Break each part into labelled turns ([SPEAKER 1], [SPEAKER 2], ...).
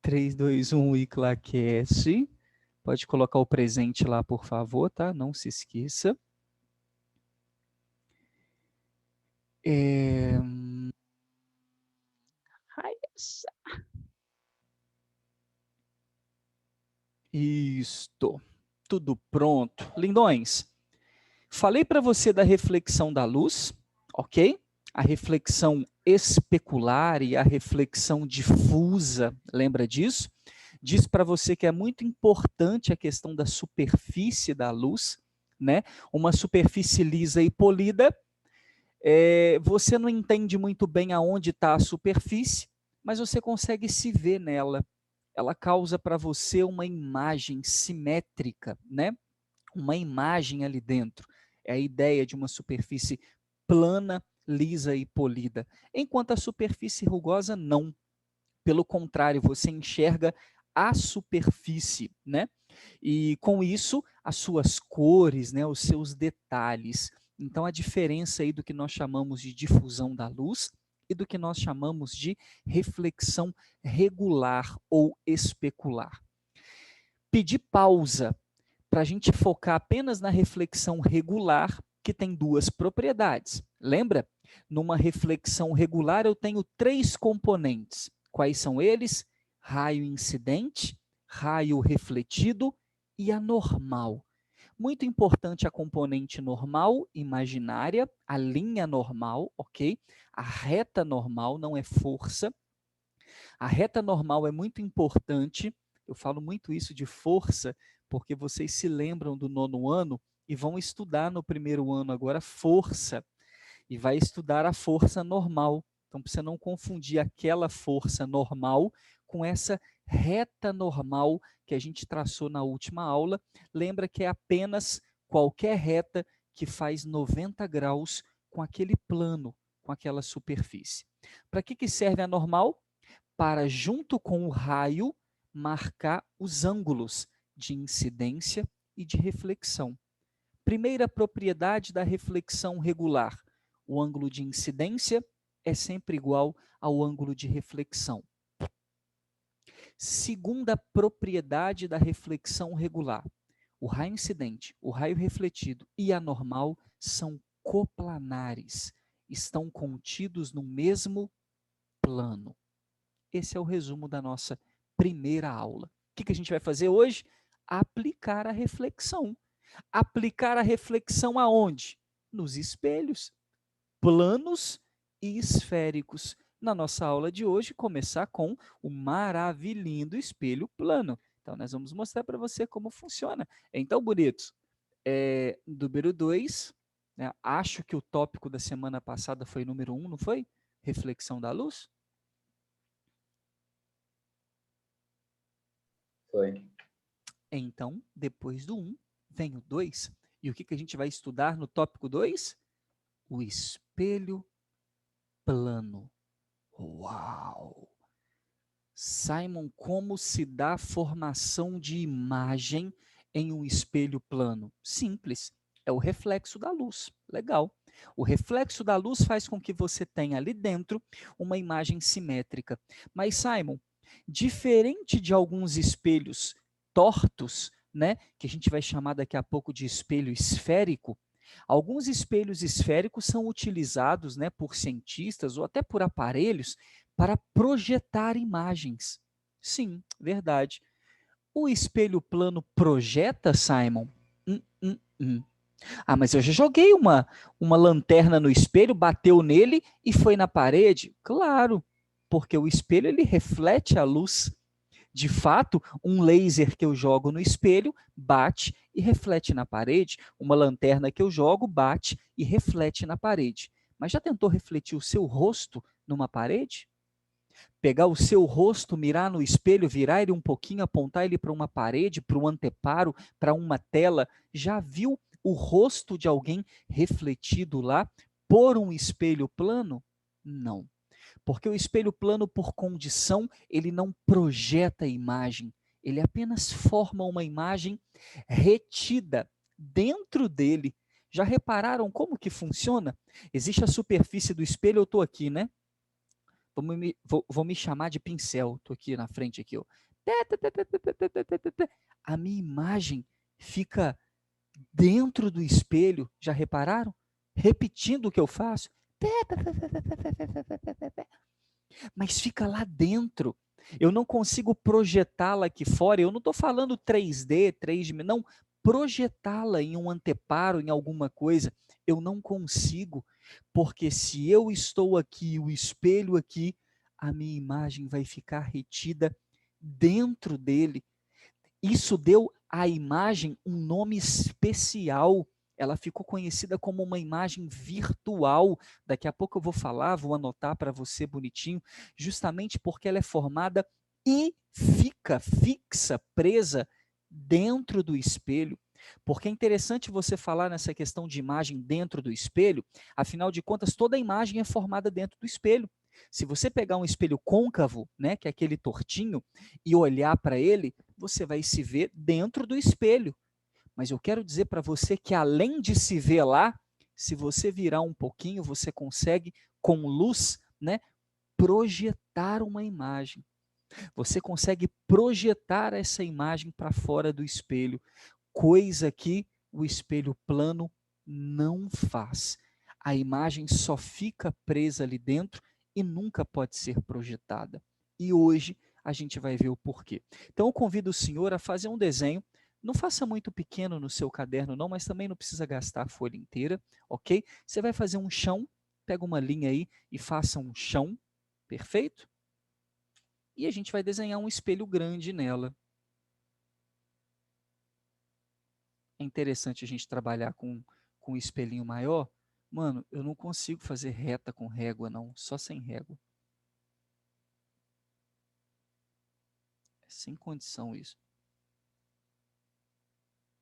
[SPEAKER 1] 3, 2, 1 e claquece. Pode colocar o presente lá, por favor, tá? Não se esqueça. Isto. Tudo pronto. Lindões, falei para você da reflexão da luz, ok? A reflexão especular e a reflexão difusa, lembra disso? Diz para você que é muito importante a questão da superfície da luz, né? Uma superfície lisa e polida, você não entende muito bem aonde está a superfície, mas você consegue se ver nela. Ela causa para você uma imagem simétrica, né? Uma imagem ali dentro. É a ideia de uma superfície plana, lisa e polida. Enquanto a superfície rugosa, não. Pelo contrário, você enxerga a superfície, né? E com isso, as suas cores, né, os seus detalhes. Então, a diferença aí do que nós chamamos de difusão da luz e do que nós chamamos de reflexão regular ou especular. Pedir pausa para a gente focar apenas na reflexão regular, que tem duas propriedades. Lembra? Numa reflexão regular, eu tenho 3 componentes. Quais são eles? Raio incidente, raio refletido e a normal. Muito importante a componente normal, imaginária, a linha normal, ok? A reta normal, não é força. A reta normal é muito importante. Eu falo muito isso de força, porque vocês se lembram do 9º ano e vão estudar no 1º ano agora força, e vai estudar a força normal. Então, para você não confundir aquela força normal com essa reta normal que a gente traçou na última aula, lembra que é apenas qualquer reta que faz 90 graus com aquele plano, com aquela superfície. Para que serve a normal? Para, junto com o raio, marcar os ângulos de incidência e de reflexão. Primeira propriedade da reflexão regular: o ângulo de incidência é sempre igual ao ângulo de reflexão. Segunda propriedade da reflexão regular: o raio incidente, o raio refletido e a normal são coplanares, estão contidos no mesmo plano. Esse é o resumo da nossa primeira aula. O que a gente vai fazer hoje? Aplicar a reflexão. Aplicar a reflexão aonde? Nos espelhos, planos e esféricos. Na nossa aula de hoje, começar com o maravilhindo espelho plano. Então, nós vamos mostrar para você como funciona. Então, bonitos, número 2, né, acho que o tópico da semana passada foi número 1, não foi? Reflexão da luz?
[SPEAKER 2] Foi.
[SPEAKER 1] Então, depois do 1, vem o 2. E o que a gente vai estudar no tópico 2? O espelho plano. Uau! Simon, como se dá a formação de imagem em um espelho plano? Simples, é o reflexo da luz. Legal. O reflexo da luz faz com que você tenha ali dentro uma imagem simétrica. Mas, Simon, diferente de alguns espelhos tortos, né, que a gente vai chamar daqui a pouco de espelho esférico, alguns espelhos esféricos são utilizados, né, por cientistas ou até por aparelhos para projetar imagens. Sim, verdade. O espelho plano projeta, Simon? Hum. Ah, mas eu já joguei uma lanterna no espelho, bateu nele e foi na parede? Claro, porque o espelho ele reflete a luz. De fato, um laser que eu jogo no espelho bate e reflete na parede, uma lanterna que eu jogo bate e reflete na parede. Mas já tentou refletir o seu rosto numa parede? Pegar o seu rosto, mirar no espelho, virar ele um pouquinho, apontar ele para uma parede, para um anteparo, para uma tela, já viu o rosto de alguém refletido lá por um espelho plano? Não. Porque o espelho plano, por condição, ele não projeta a imagem, ele apenas forma uma imagem retida dentro dele. Já repararam como que funciona? Existe a superfície do espelho, eu estou aqui, né? Vou me chamar de pincel. Estou aqui na frente, aqui, ó. A minha imagem fica dentro do espelho. Já repararam? Repetindo o que eu faço. Mas fica lá dentro. Eu não consigo projetá-la aqui fora. Eu não estou falando 3D, 3D, não. Projetá-la em um anteparo, em alguma coisa. Eu não consigo. Porque se eu estou aqui, o espelho aqui, a minha imagem vai ficar retida dentro dele. Isso deu à imagem um nome especial. Ela ficou conhecida como uma imagem virtual. Daqui a pouco eu vou falar, vou anotar para você bonitinho, justamente porque ela é formada e fica fixa, presa dentro do espelho. Porque é interessante você falar nessa questão de imagem dentro do espelho, afinal de contas, toda imagem é formada dentro do espelho. Se você pegar um espelho côncavo, né, que é aquele tortinho, e olhar para ele, você vai se ver dentro do espelho. Mas eu quero dizer para você que além de se ver lá, se você virar um pouquinho, você consegue, com luz, né, projetar uma imagem. Você consegue projetar essa imagem para fora do espelho, coisa que o espelho plano não faz. A imagem só fica presa ali dentro e nunca pode ser projetada. E hoje a gente vai ver o porquê. Então eu convido o senhor a fazer um desenho. Não faça muito pequeno no seu caderno não, mas também não precisa gastar a folha inteira, ok? Você vai fazer um chão, pega uma linha aí e faça um chão, perfeito? E a gente vai desenhar um espelho grande nela. É interessante a gente trabalhar com um espelhinho maior. Mano, eu não consigo fazer reta com régua, não. Só sem régua. É sem condição isso.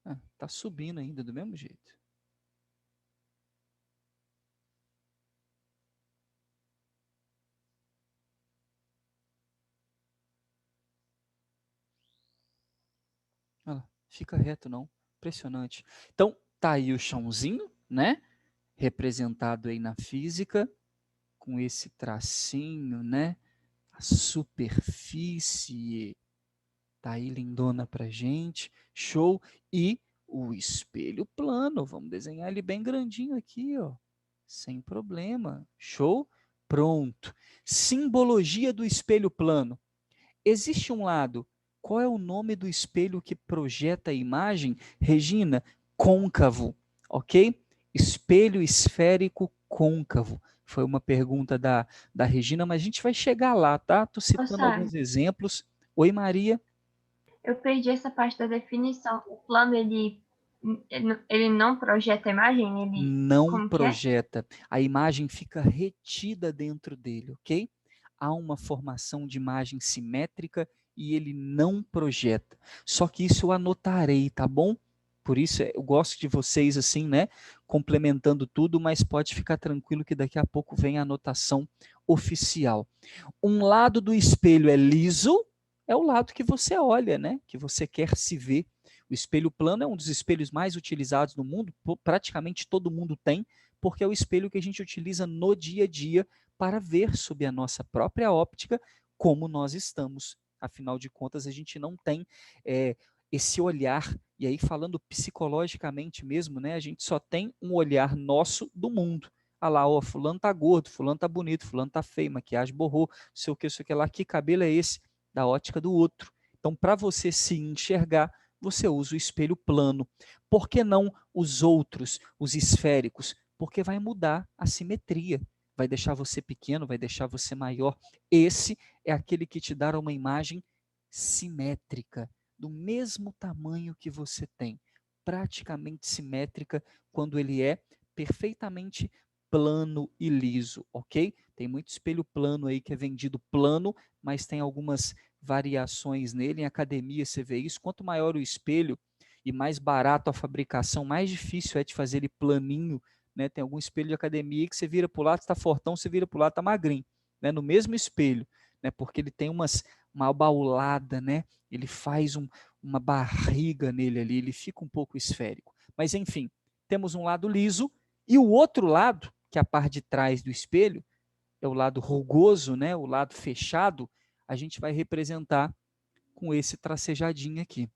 [SPEAKER 1] Ah, tá subindo ainda do mesmo jeito. Olha lá, fica reto não. Impressionante. Então, tá aí o chãozinho, né? Representado aí na física, com esse tracinho, né? A superfície tá aí lindona pra gente, show. E o espelho plano, vamos desenhar ele bem grandinho aqui, ó, sem problema, show. Pronto. Simbologia do espelho plano. Existe um lado, qual é o nome do espelho que projeta a imagem? Regina, côncavo, ok? Espelho esférico côncavo. Foi uma pergunta da Regina, mas a gente vai chegar lá, tá? Estou
[SPEAKER 2] Ô,
[SPEAKER 1] citando
[SPEAKER 2] Sara,
[SPEAKER 1] alguns exemplos. Oi, Maria.
[SPEAKER 2] eu perdi essa parte da definição. O plano, ele não projeta a imagem? Ele,
[SPEAKER 1] Não
[SPEAKER 2] como que é?
[SPEAKER 1] projeta, a imagem fica retida dentro dele, ok? Há uma formação de imagem simétrica e ele não projeta. Só que isso eu anotarei, tá bom? Por isso eu gosto de vocês assim, né? Complementando tudo, mas pode ficar tranquilo que daqui a pouco vem a anotação oficial. Um lado do espelho é liso, é o lado que você olha, né? Que você quer se ver. O espelho plano é um dos espelhos mais utilizados no mundo, praticamente todo mundo tem, porque é o espelho que a gente utiliza no dia a dia para ver sob a nossa própria óptica como nós estamos. Afinal de contas, a gente não tem esse olhar, e aí falando psicologicamente mesmo, né, a gente só tem um olhar nosso do mundo. Ah lá, ó, fulano tá gordo, fulano tá bonito, fulano tá feio, maquiagem borrou, sei o que lá, que cabelo é esse? Da ótica do outro. Então, para você se enxergar, você usa o espelho plano. Por que não os outros, os esféricos? Porque vai mudar a simetria. Vai deixar você pequeno, vai deixar você maior. Esse é aquele que te dá uma imagem simétrica, do mesmo tamanho que você tem. Praticamente simétrica quando ele é perfeitamente plano e liso, ok? Tem muito espelho plano aí que é vendido plano, mas tem algumas variações nele. Em academia você vê isso. Quanto maior o espelho e mais barato a fabricação, mais difícil é de fazer ele planinho, né? Tem algum espelho de academia que você vira para o lado, está fortão, você vira para o lado, está magrinho, né? No mesmo espelho, né? Porque ele tem uma abaulada, né? Ele faz uma barriga nele ali, ele fica um pouco esférico. Mas enfim, temos um lado liso e o outro lado, que é a parte de trás do espelho, é o lado rugoso, né, o lado fechado, a gente vai representar com esse tracejadinho aqui.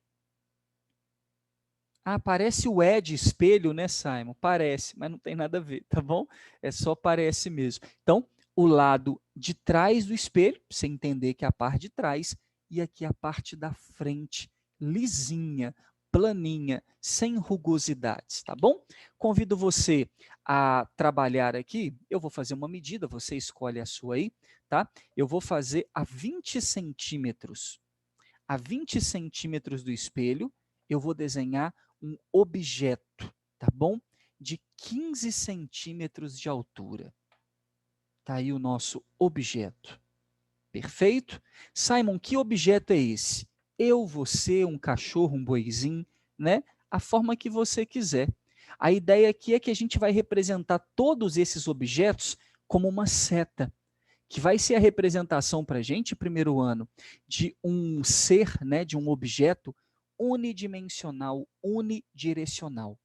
[SPEAKER 1] Ah, parece o E de espelho, né, Simon? Parece, mas não tem nada a ver, tá bom? É só parece mesmo. Então, o lado de trás do espelho, para você entender que é a parte de trás, e aqui a parte da frente, lisinha, planinha, sem rugosidades, tá bom? Convido você a trabalhar aqui, eu vou fazer uma medida, você escolhe a sua aí, tá? Eu vou fazer a 20 centímetros. A 20 centímetros do espelho, eu vou desenhar um objeto, tá bom? De 15 centímetros de altura. Tá aí o nosso objeto. Perfeito? Simon, que objeto é esse? Eu, você, um cachorro, um boizinho, né? A forma que você quiser. A ideia aqui é que a gente vai representar todos esses objetos como uma seta, que vai ser a representação para a gente, primeiro ano, de um ser, né, de um objeto unidimensional, unidirecional.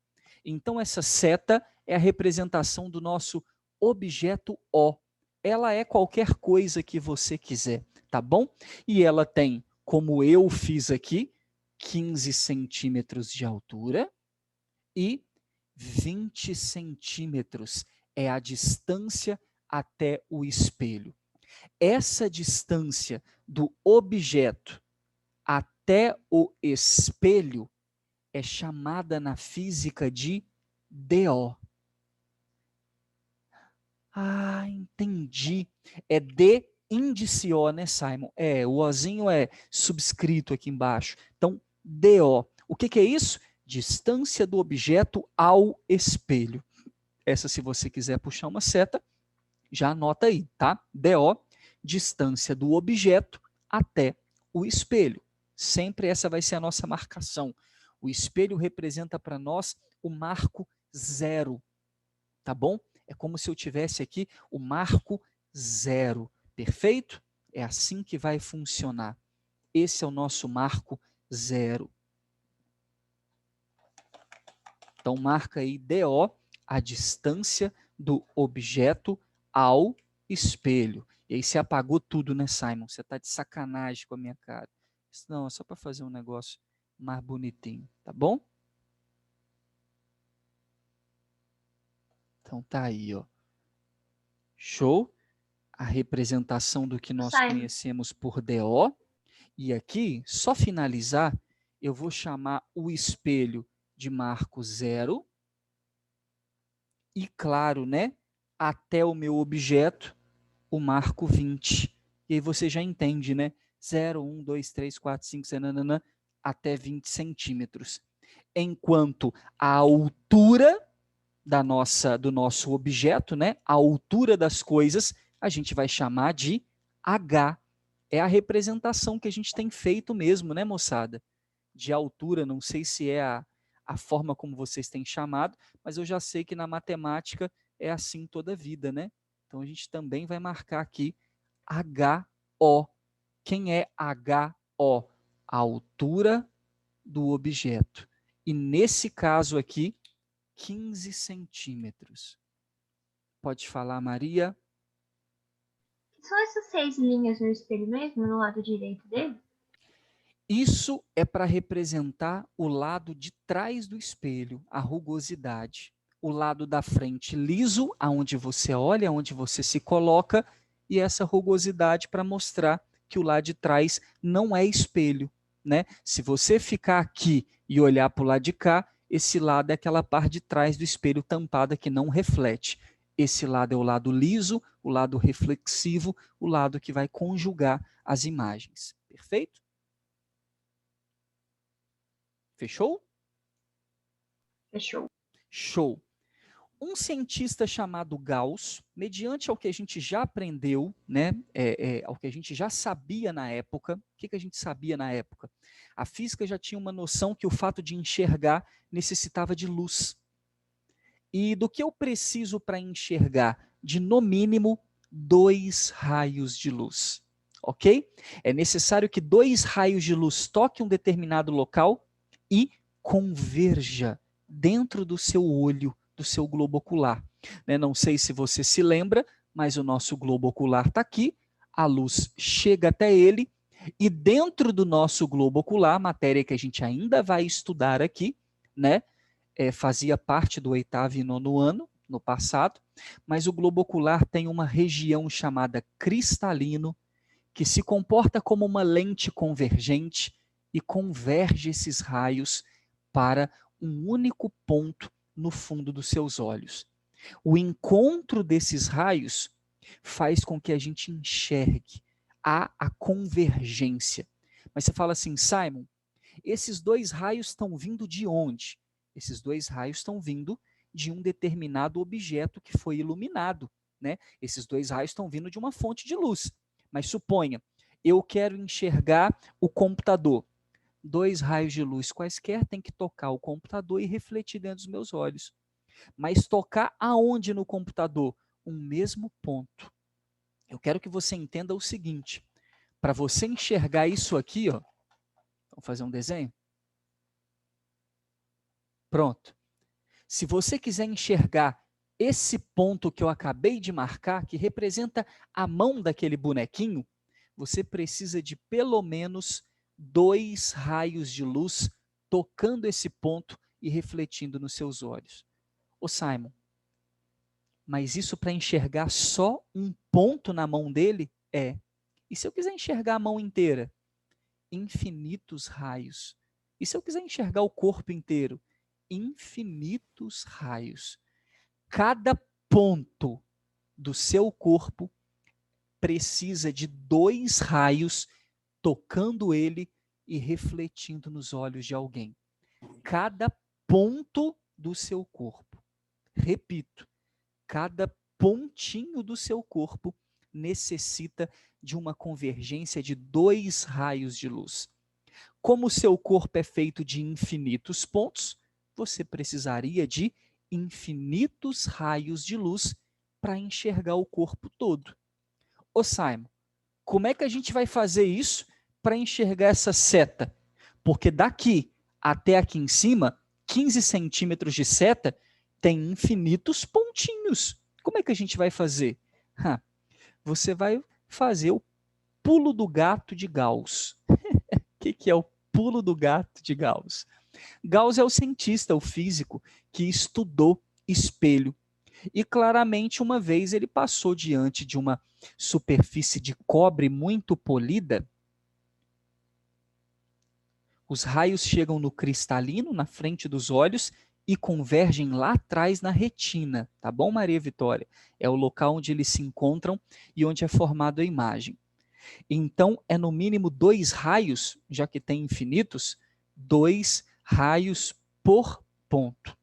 [SPEAKER 1] Então, essa seta é a representação do nosso objeto O. Ela é qualquer coisa que você quiser, tá bom? E ela tem, como eu fiz aqui, 15 centímetros de altura e 20 centímetros é a distância até o espelho. Essa distância do objeto até o espelho é chamada na física de DO. Ah, entendi. É D índice O, né, Simon? É, o Ozinho é subscrito aqui embaixo. Então, DO. O que é isso? Distância do objeto ao espelho. Essa, se você quiser puxar uma seta, já anota aí, tá? DO, distância do objeto até o espelho. Sempre essa vai ser a nossa marcação. O espelho representa para nós o marco zero, tá bom? É como se eu tivesse aqui o marco zero, perfeito? É assim que vai funcionar. Esse é o nosso marco zero. Então, marca aí DO, a distância do objeto ao espelho. E aí você apagou tudo, né, Simon? Você está de sacanagem com a minha cara. Não, é só para fazer um negócio mais bonitinho, tá bom? Então tá aí, ó. Show? A representação do que nós
[SPEAKER 2] Simon,
[SPEAKER 1] conhecemos por DO. E aqui, só finalizar, eu vou chamar o espelho de marco zero. E claro, né, até o meu objeto, o marco 20. E aí você já entende, né? 0, 1, 2, 3, 4, 5, 6, nananã, até 20 centímetros. Enquanto a altura do nosso objeto, né? A altura das coisas, a gente vai chamar de H. É a representação que a gente tem feito mesmo, né, moçada? De altura, não sei se é a forma como vocês têm chamado, mas eu já sei que na matemática é assim toda a vida, né? Então a gente também vai marcar aqui HO. Quem é HO? A altura do objeto. E nesse caso aqui, 15 centímetros. Pode falar, Maria?
[SPEAKER 2] são essas 6 linhas no espelho mesmo, no lado direito dele?
[SPEAKER 1] Isso é para representar o lado de trás do espelho, a rugosidade. O lado da frente liso, aonde você olha, aonde você se coloca, e essa rugosidade para mostrar que o lado de trás não é espelho, né? Se você ficar aqui e olhar para o lado de cá, esse lado é aquela parte de trás do espelho tampada que não reflete. Esse lado é o lado liso, o lado reflexivo, o lado que vai conjugar as imagens. Perfeito? Fechou?
[SPEAKER 2] Fechou.
[SPEAKER 1] Show. Um cientista chamado Gauss, mediante ao que a gente já aprendeu, né, ao que a gente já sabia na época, o que a gente sabia na época? A física já tinha uma noção que o fato de enxergar necessitava de luz. E do que eu preciso para enxergar? De, no mínimo, 2 raios de luz. Ok? É necessário que 2 raios de luz toquem um determinado local e converja dentro do seu olho, do seu globo ocular. Né? Não sei se você se lembra, mas o nosso globo ocular está aqui, a luz chega até ele, e dentro do nosso globo ocular, matéria que a gente ainda vai estudar aqui, né? Fazia parte do 8º e 9º ano, no passado, mas o globo ocular tem uma região chamada cristalino, que se comporta como uma lente convergente e converge esses raios para um único ponto no fundo dos seus olhos. O encontro desses raios faz com que a gente enxergue a convergência. Mas você fala assim, Simon, esses dois raios estão vindo de onde? Esses dois raios estão vindo de um determinado objeto que foi iluminado, né? Esses dois raios estão vindo de uma fonte de luz. Mas suponha, eu quero enxergar o computador. Dois raios de luz quaisquer têm que tocar o computador e refletir dentro dos meus olhos. Mas tocar aonde no computador? Um mesmo ponto. Eu quero que você entenda o seguinte, para você enxergar isso aqui, ó, vamos fazer um desenho? Pronto. Se você quiser enxergar esse ponto que eu acabei de marcar, que representa a mão daquele bonequinho, você precisa de pelo menos 2 raios de luz tocando esse ponto e refletindo nos seus olhos. Ô Simon, mas isso para enxergar só um ponto na mão dele? É. E se eu quiser enxergar a mão inteira? Infinitos raios. E se eu quiser enxergar o corpo inteiro? Infinitos raios. Cada ponto do seu corpo precisa de 2 raios tocando ele e refletindo nos olhos de alguém. Cada ponto do seu corpo. Repito, cada pontinho do seu corpo necessita de uma convergência de 2 raios de luz. Como o seu corpo é feito de infinitos pontos, você precisaria de infinitos raios de luz para enxergar o corpo todo. Ô Simon, como é que a gente vai fazer isso para enxergar essa seta? Porque daqui até aqui em cima, 15 centímetros de seta tem infinitos pontinhos. Como é que a gente vai fazer? Você vai fazer o pulo do gato de Gauss. O que é o pulo do gato de Gauss? Gauss é o cientista, o físico, que estudou espelho. E claramente, uma vez ele passou diante de uma superfície de cobre muito polida. Os raios chegam no cristalino, na frente dos olhos, e convergem lá atrás na retina. Tá bom, Maria Vitória? É o local onde eles se encontram e onde é formada a imagem. Então, é no mínimo 2 raios, já que tem infinitos, 2 raios por ponto.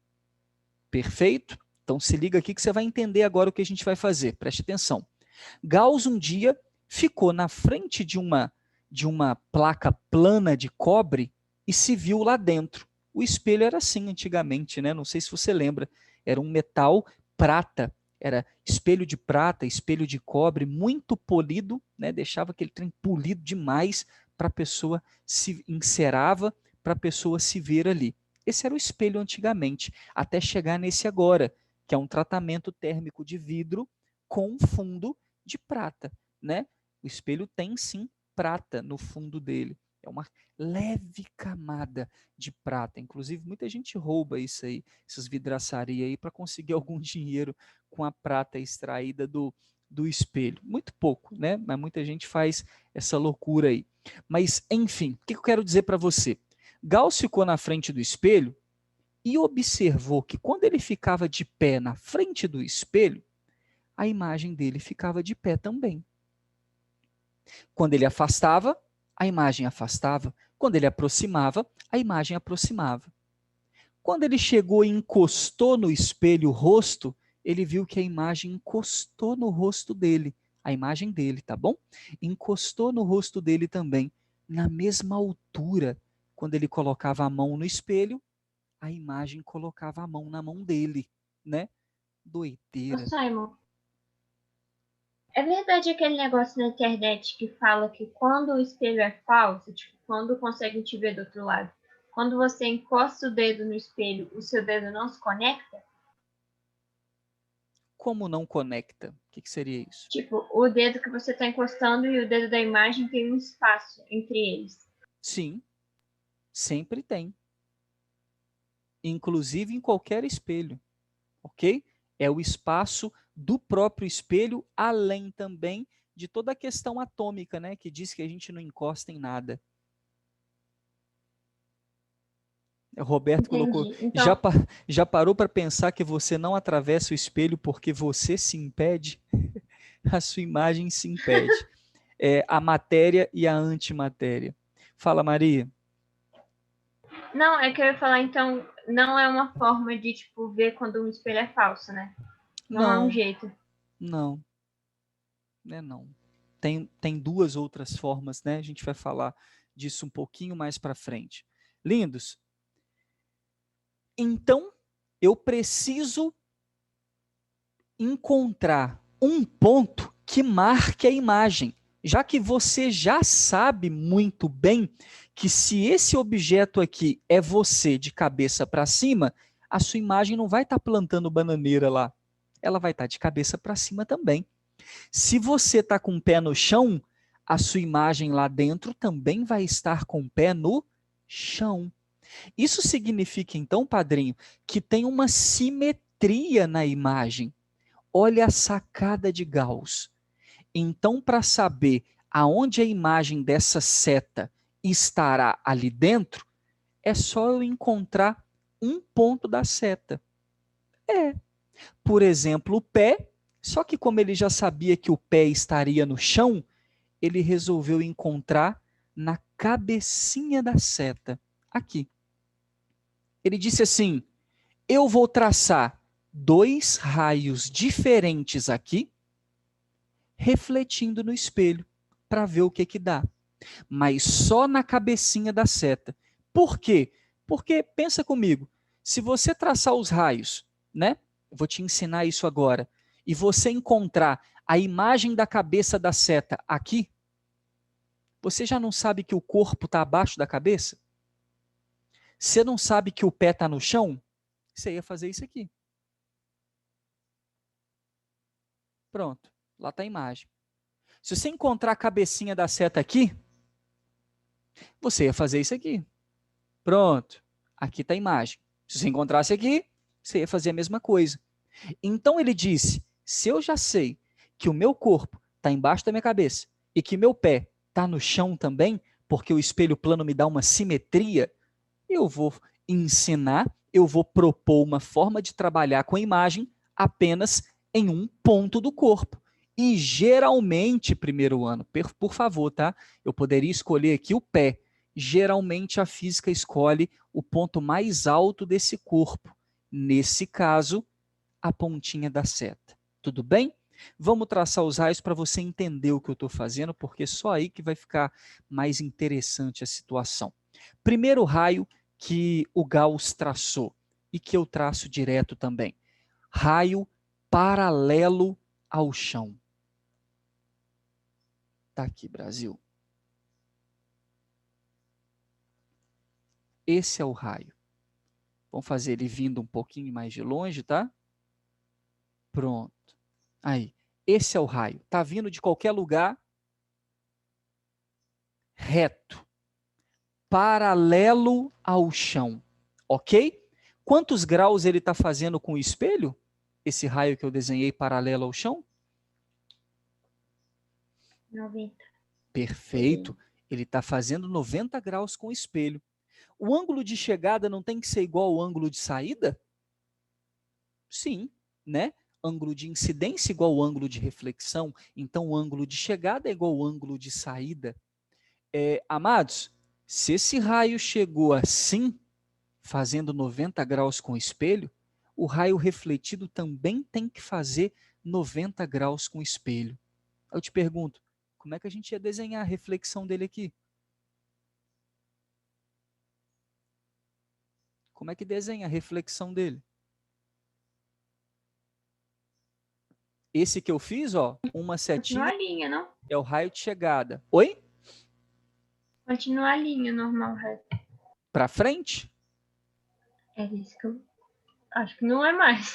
[SPEAKER 1] Perfeito? Então, se liga aqui que você vai entender agora o que a gente vai fazer. Preste atenção. Gauss, um dia, ficou na frente de uma placa plana de cobre e se viu lá dentro. O espelho era assim antigamente, né? Não sei se você lembra. Era um metal prata. Era espelho de prata, espelho de cobre, muito polido, né? Deixava aquele trem polido demais para a pessoa se encerava, para a pessoa se ver ali. Esse era o espelho antigamente, até chegar nesse agora, que é um tratamento térmico de vidro com fundo de prata, né? O espelho tem sim prata no fundo dele. É uma leve camada de prata. Inclusive, muita gente rouba isso aí, essas vidraçarias aí, para conseguir algum dinheiro com a prata extraída do espelho. Muito pouco, né? Mas muita gente faz essa loucura aí. Mas, enfim, o que eu quero dizer para você? Gauss ficou na frente do espelho e observou que quando ele ficava de pé na frente do espelho, a imagem dele ficava de pé também. Quando ele afastava, a imagem afastava. Quando ele aproximava, a imagem aproximava. Quando ele chegou e encostou no espelho o rosto, ele viu que a imagem encostou no rosto dele. A imagem dele, tá bom? Encostou no rosto dele também, na mesma altura. Quando ele colocava a mão no espelho, a imagem colocava a mão na mão dele, né?
[SPEAKER 2] Ô,
[SPEAKER 1] Doideira.
[SPEAKER 2] Simon, é verdade aquele negócio na internet que fala que quando o espelho é falso, tipo, quando conseguem te ver do outro lado, quando você encosta o dedo no espelho, o seu dedo não se conecta?
[SPEAKER 1] Como não conecta? que seria isso?
[SPEAKER 2] Tipo, o dedo que você está encostando e o dedo da imagem tem um espaço entre eles.
[SPEAKER 1] Sim, sempre tem. Inclusive em qualquer espelho, ok? É o espaço do próprio espelho, além também de toda a questão atômica, né? Que diz que a gente não encosta em nada. O Roberto colocou,
[SPEAKER 2] Entendi. Então,
[SPEAKER 1] já parou para pensar que você não atravessa o espelho porque você se impede? A sua imagem se impede. É a matéria e a antimatéria. Fala, Maria.
[SPEAKER 2] não, é que eu ia falar, então, não é uma forma de, tipo, ver quando um espelho é falso, né? Não é um
[SPEAKER 1] Não,
[SPEAKER 2] jeito.
[SPEAKER 1] não, né, não. Tem duas outras formas, né? A gente vai falar disso um pouquinho mais para frente. Lindos. Então, eu preciso encontrar um ponto que marque a imagem, já que você já sabe muito bem que se esse objeto aqui é você de cabeça para cima, a sua imagem não vai estar plantando bananeira lá. Ela vai estar de cabeça para cima também. Se você está com o pé no chão, a sua imagem lá dentro também vai estar com o pé no chão. Isso significa, então, padrinho, que tem uma simetria na imagem. Olha a sacada de Gauss. Então, para saber aonde a imagem dessa seta estará ali dentro, é só eu encontrar um ponto da seta. Por exemplo, o pé, só que como ele já sabia que o pé estaria no chão, ele resolveu encontrar na cabecinha da seta, aqui. Ele disse assim: eu vou traçar dois raios diferentes aqui, refletindo no espelho, para ver o que que dá. Mas só na cabecinha da seta. Por quê? Porque, pensa comigo, se você traçar os raios, né? Eu vou te ensinar isso agora, e você encontrar a imagem da cabeça da seta aqui, você já não sabe que o corpo está abaixo da cabeça? Você não sabe que o pé está no chão? Você ia fazer isso aqui. Pronto, lá está a imagem. Se você encontrar a cabecinha da seta aqui, você ia fazer isso aqui. Pronto, aqui está a imagem. Se você encontrasse aqui, você ia fazer a mesma coisa. Então ele disse: se eu já sei que o meu corpo está embaixo da minha cabeça e que meu pé está no chão também, porque o espelho plano me dá uma simetria, eu vou ensinar, eu vou propor uma forma de trabalhar com a imagem apenas em um ponto do corpo. E geralmente, primeiro ano, por favor, tá? Eu poderia escolher aqui o pé. Geralmente a física escolhe o ponto mais alto desse corpo. Nesse caso, a pontinha da seta. Tudo bem? Vamos traçar os raios para você entender o que eu estou fazendo, porque só aí que vai ficar mais interessante a situação. Primeiro raio que o Gauss traçou e que eu traço direto também. Raio paralelo ao chão. Tá aqui, Brasil. Esse é o raio. Vamos fazer ele vindo um pouquinho mais de longe, tá? Pronto. Aí, esse é o raio. Tá vindo de qualquer lugar, reto, paralelo ao chão, ok? Quantos graus ele está fazendo com o espelho? Esse raio que eu desenhei paralelo ao chão?
[SPEAKER 2] 90.
[SPEAKER 1] Perfeito. Ele está fazendo 90 graus com o espelho. O ângulo de chegada não tem que ser igual ao ângulo de saída? Sim, né? Ângulo de incidência igual ao ângulo de reflexão. Então, o ângulo de chegada é igual ao ângulo de saída. Amados, se esse raio chegou assim, fazendo 90 graus com o espelho, o raio refletido também tem que fazer 90 graus com o espelho. Eu te pergunto, como é que a gente ia desenhar a reflexão dele aqui? Como é que desenha a reflexão dele? Esse que eu fiz, ó, uma
[SPEAKER 2] Continua
[SPEAKER 1] setinha
[SPEAKER 2] a linha, não?
[SPEAKER 1] é o raio de chegada. Oi?
[SPEAKER 2] Continua a linha normal, reto.
[SPEAKER 1] Para frente?
[SPEAKER 2] É isso que eu acho que não é mais.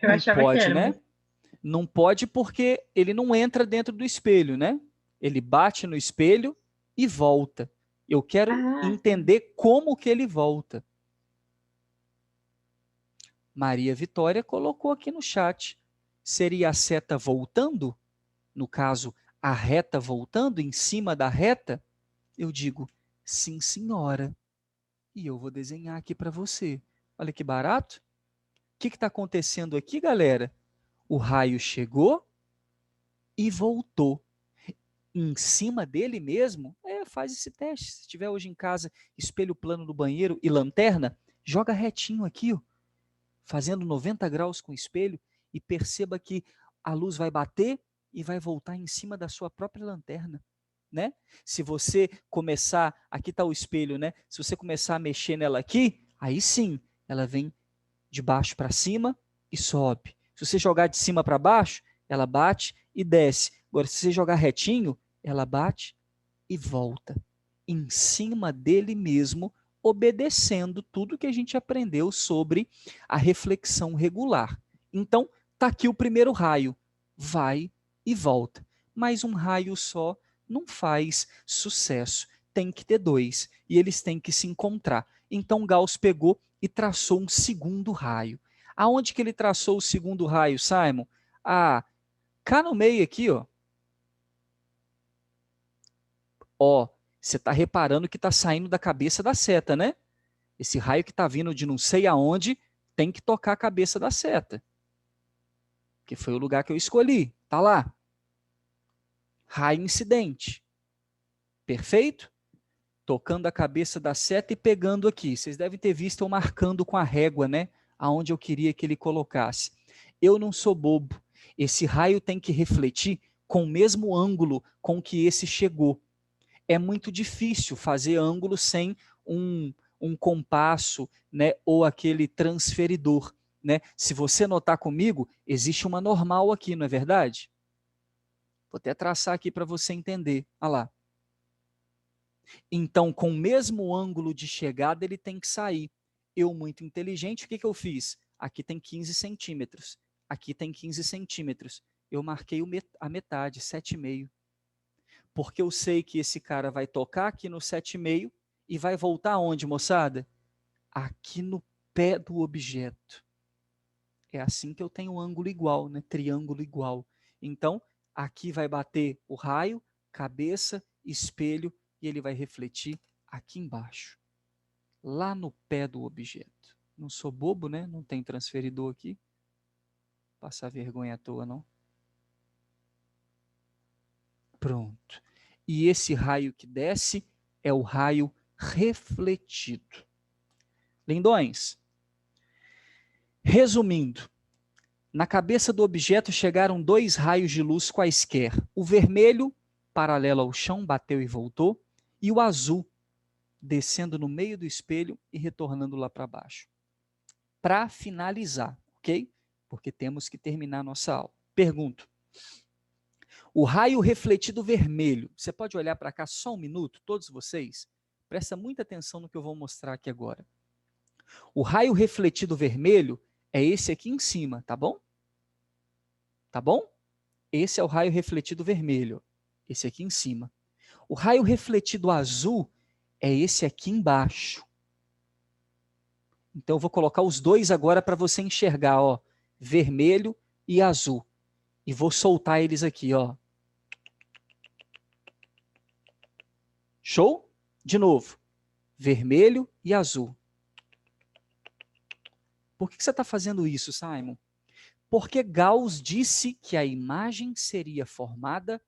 [SPEAKER 2] Eu
[SPEAKER 1] Não
[SPEAKER 2] achava que
[SPEAKER 1] pode,
[SPEAKER 2] era,
[SPEAKER 1] né?
[SPEAKER 2] mas
[SPEAKER 1] Não pode porque ele não entra dentro do espelho, né? Ele bate no espelho e volta. Eu quero entender como que ele volta. Maria Vitória colocou aqui no chat. Seria a seta voltando? No caso, a reta voltando em cima da reta? Eu digo, sim, senhora. E eu vou desenhar aqui para você. Olha que barato. O que está acontecendo aqui, galera? O raio chegou e voltou. Em cima dele mesmo, faz esse teste. Se tiver hoje em casa espelho plano do banheiro e lanterna, joga retinho aqui, ó, fazendo 90 graus com o espelho e perceba que a luz vai bater e vai voltar em cima da sua própria lanterna, né? Se você começar, aqui está o espelho, né? Se você começar a mexer nela aqui, aí sim, ela vem de baixo para cima e sobe. Se você jogar de cima para baixo, ela bate e desce. Agora, se você jogar retinho, ela bate e volta em cima dele mesmo, obedecendo tudo que a gente aprendeu sobre a reflexão regular. Então, está aqui o primeiro raio, vai e volta. Mas um raio só não faz sucesso, tem que ter dois, e eles têm que se encontrar. Então, Gauss pegou e traçou um segundo raio. Aonde que ele traçou o segundo raio, Simon? Cá no meio aqui, ó. Ó, você está reparando que está saindo da cabeça da seta, né? Esse raio que está vindo de não sei aonde tem que tocar a cabeça da seta. Que foi o lugar que eu escolhi. Tá lá. Raio incidente. Perfeito? Tocando a cabeça da seta e pegando aqui. Vocês devem ter visto eu marcando com a régua, né? Aonde eu queria que ele colocasse. Eu não sou bobo. Esse raio tem que refletir com o mesmo ângulo com que esse chegou. É muito difícil fazer ângulo sem um compasso, né, ou aquele transferidor. Né? Se você notar comigo, existe uma normal aqui, não é verdade? Vou até traçar aqui para você entender. Olha lá. Então, com o mesmo ângulo de chegada, ele tem que sair. Eu, muito inteligente, o que eu fiz? Aqui tem 15 centímetros. Aqui tem 15 centímetros. Eu marquei a metade, 7,5. Porque eu sei que esse cara vai tocar aqui no 7,5 e vai voltar onde, moçada? Aqui no pé do objeto. É assim que eu tenho um ângulo igual, né? Triângulo igual. Então, aqui vai bater o raio, cabeça, espelho, e ele vai refletir aqui embaixo, lá no pé do objeto. Não sou bobo, né? Não tem transferidor aqui. Passar vergonha à toa, não. Pronto. E esse raio que desce é o raio refletido. Lindões, resumindo, na cabeça do objeto chegaram dois raios de luz quaisquer. O vermelho, paralelo ao chão, bateu e voltou, e o azul, descendo no meio do espelho e retornando lá para baixo. Para finalizar, ok? Porque temos que terminar a nossa aula. Pergunto, o raio refletido vermelho, você pode olhar para cá só um minuto, todos vocês? Presta muita atenção no que eu vou mostrar aqui agora. O raio refletido vermelho é esse aqui em cima, tá bom? Tá bom? Esse é o raio refletido vermelho, esse aqui em cima. O raio refletido azul é esse aqui embaixo. Então eu vou colocar os dois agora para você enxergar, ó, vermelho e azul. E vou soltar eles aqui, ó. Show? De novo. Vermelho e azul. Por que você está fazendo isso, Simon? Porque Gauss disse que a imagem seria formada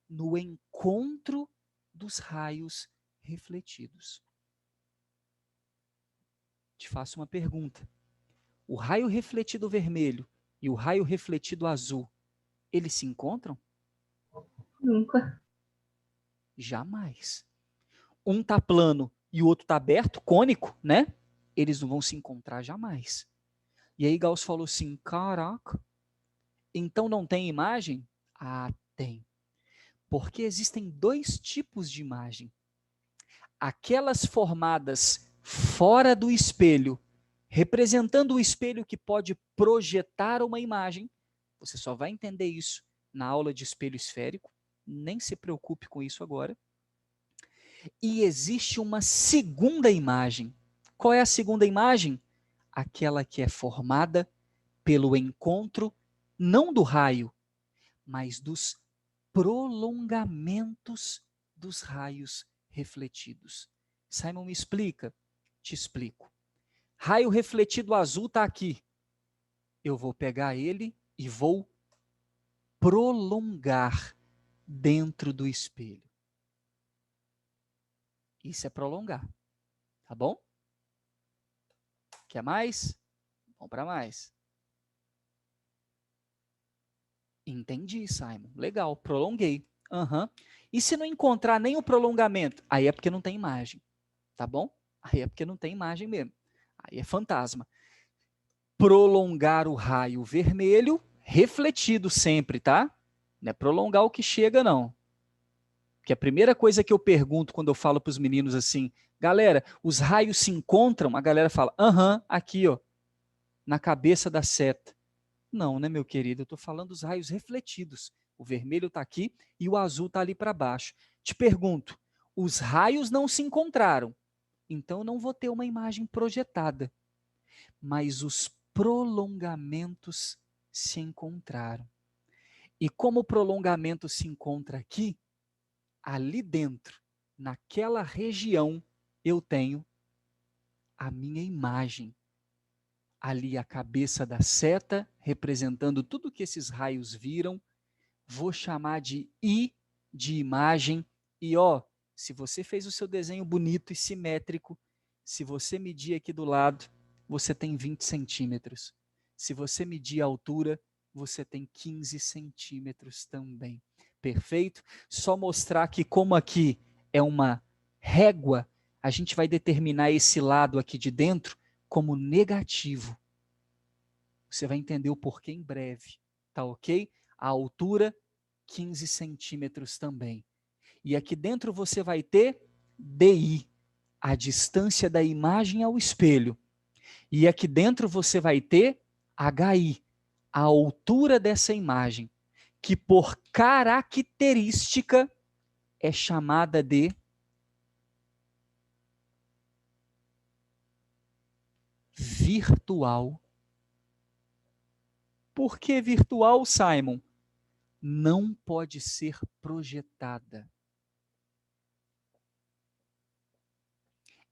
[SPEAKER 1] no encontro dos raios refletidos. Te faço uma pergunta. O raio refletido vermelho e o raio refletido azul, eles se encontram?
[SPEAKER 2] Nunca.
[SPEAKER 1] Jamais. Um está plano e o outro está aberto, cônico, né? Eles não vão se encontrar jamais. E aí Gauss falou assim, caraca, então não tem imagem? Ah, tem. Porque existem dois tipos de imagem. Aquelas formadas fora do espelho, representando o espelho que pode projetar uma imagem. Você só vai entender isso na aula de espelho esférico. Nem se preocupe com isso agora. E existe uma segunda imagem. Qual é a segunda imagem? Aquela que é formada pelo encontro, não do raio, mas dos prolongamentos dos raios refletidos. Simon, me explica? Te explico. Raio refletido azul está aqui. Eu vou pegar ele e vou prolongar dentro do espelho. Isso é prolongar, tá bom? Quer mais? Vamos para mais. Entendi, Simon. Legal, prolonguei. Uhum. E se não encontrar nem o prolongamento? Aí é porque não tem imagem, tá bom? Aí é porque não tem imagem mesmo. Aí é fantasma. Prolongar o raio vermelho, refletido sempre, tá? Não é prolongar o que chega, não. Porque a primeira coisa que eu pergunto quando eu falo para os meninos assim, galera, os raios se encontram? A galera fala, aham, aqui, ó, na cabeça da seta. Não, né, meu querido? Eu estou falando dos raios refletidos. O vermelho está aqui e o azul está ali para baixo. Te pergunto, os raios não se encontraram, então eu não vou ter uma imagem projetada, mas os prolongamentos se encontraram. E como o prolongamento se encontra aqui, ali dentro, naquela região, eu tenho a minha imagem. Ali a cabeça da seta, representando tudo que esses raios viram, vou chamar de I de imagem. E ó, se você fez o seu desenho bonito e simétrico, se você medir aqui do lado, você tem 20 centímetros. Se você medir a altura, você tem 15 centímetros também. Perfeito? Só mostrar que como aqui é uma régua, a gente vai determinar esse lado aqui de dentro como negativo. Você vai entender o porquê em breve, tá ok? A altura, 15 centímetros também. E aqui dentro você vai ter DI, a distância da imagem ao espelho. E aqui dentro você vai ter HI, a altura dessa imagem, que por característica é chamada de virtual. Por que virtual, Simon? Não pode ser projetada.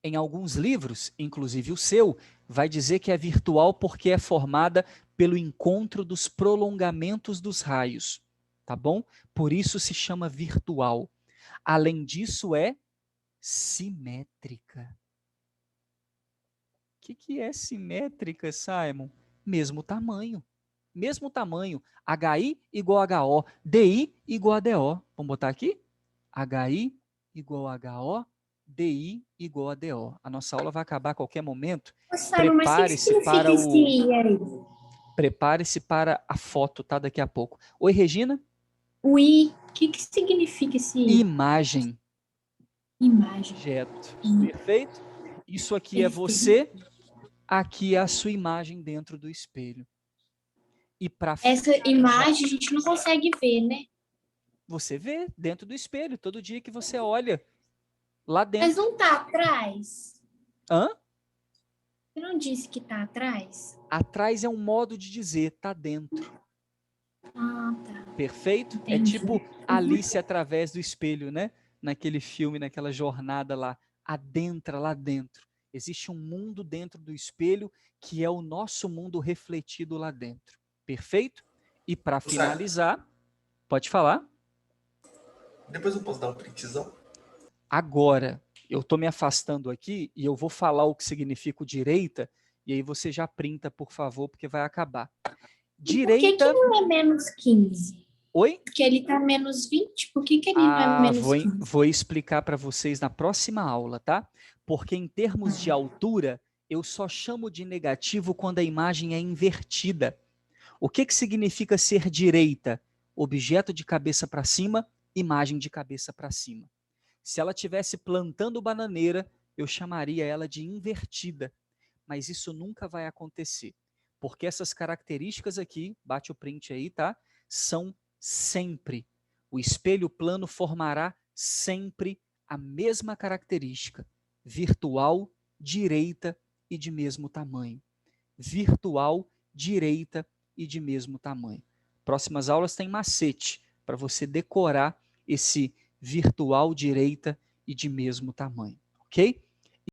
[SPEAKER 1] Em alguns livros, inclusive o seu, vai dizer que é virtual porque é formada pelo encontro dos prolongamentos dos raios, tá bom? Por isso se chama virtual. Além disso, é simétrica. O que é simétrica, Simon? Mesmo tamanho. Mesmo tamanho. HI igual a HO. DI igual a DO. Vamos botar aqui? HI igual a HO. DI igual a DO. A nossa aula vai acabar a qualquer momento.
[SPEAKER 3] Simon, mas o que significa esse I aí?
[SPEAKER 1] Prepare-se para a foto, tá? Daqui a pouco. Oi, Regina?
[SPEAKER 3] O I, o que significa esse I?
[SPEAKER 1] Imagem.
[SPEAKER 3] Imagem.
[SPEAKER 1] Objeto. Perfeito? Isso aqui é você, aqui é a sua imagem dentro do espelho. E para
[SPEAKER 3] essa imagem a gente não consegue ver, né?
[SPEAKER 1] Você vê dentro do espelho, todo dia que você olha lá dentro.
[SPEAKER 3] Mas não tá atrás?
[SPEAKER 1] Hã?
[SPEAKER 3] Você não disse que tá atrás?
[SPEAKER 1] Atrás é um modo de dizer, tá dentro.
[SPEAKER 3] Ah, tá.
[SPEAKER 1] Perfeito?
[SPEAKER 3] Entendi.
[SPEAKER 1] É tipo Alice através do espelho, né? Naquele filme, naquela jornada lá, adentra lá dentro. Existe um mundo dentro do espelho que é o nosso mundo refletido lá dentro. Perfeito? E para finalizar, pode falar?
[SPEAKER 4] Depois eu posso dar um printzão?
[SPEAKER 1] Agora, eu estou me afastando aqui e eu vou falar o que significa o direita, e aí você já printa, por favor, porque vai acabar. Direita...
[SPEAKER 3] Por que não é menos 15?
[SPEAKER 1] Oi?
[SPEAKER 3] Porque ele tá menos 20, por que ele não é menos 15?
[SPEAKER 1] Vou explicar para vocês na próxima aula, tá? Porque em termos de altura, eu só chamo de negativo quando a imagem é invertida. O que significa ser direita? Objeto de cabeça para cima, imagem de cabeça para cima. Se ela estivesse plantando bananeira, eu chamaria ela de invertida. Mas isso nunca vai acontecer. Porque essas características aqui, bate o print aí, tá? São sempre. O espelho plano formará sempre a mesma característica, virtual, direita e de mesmo tamanho. Virtual, direita e de mesmo tamanho. Próximas aulas tem macete para você decorar esse virtual, direita e de mesmo tamanho, ok?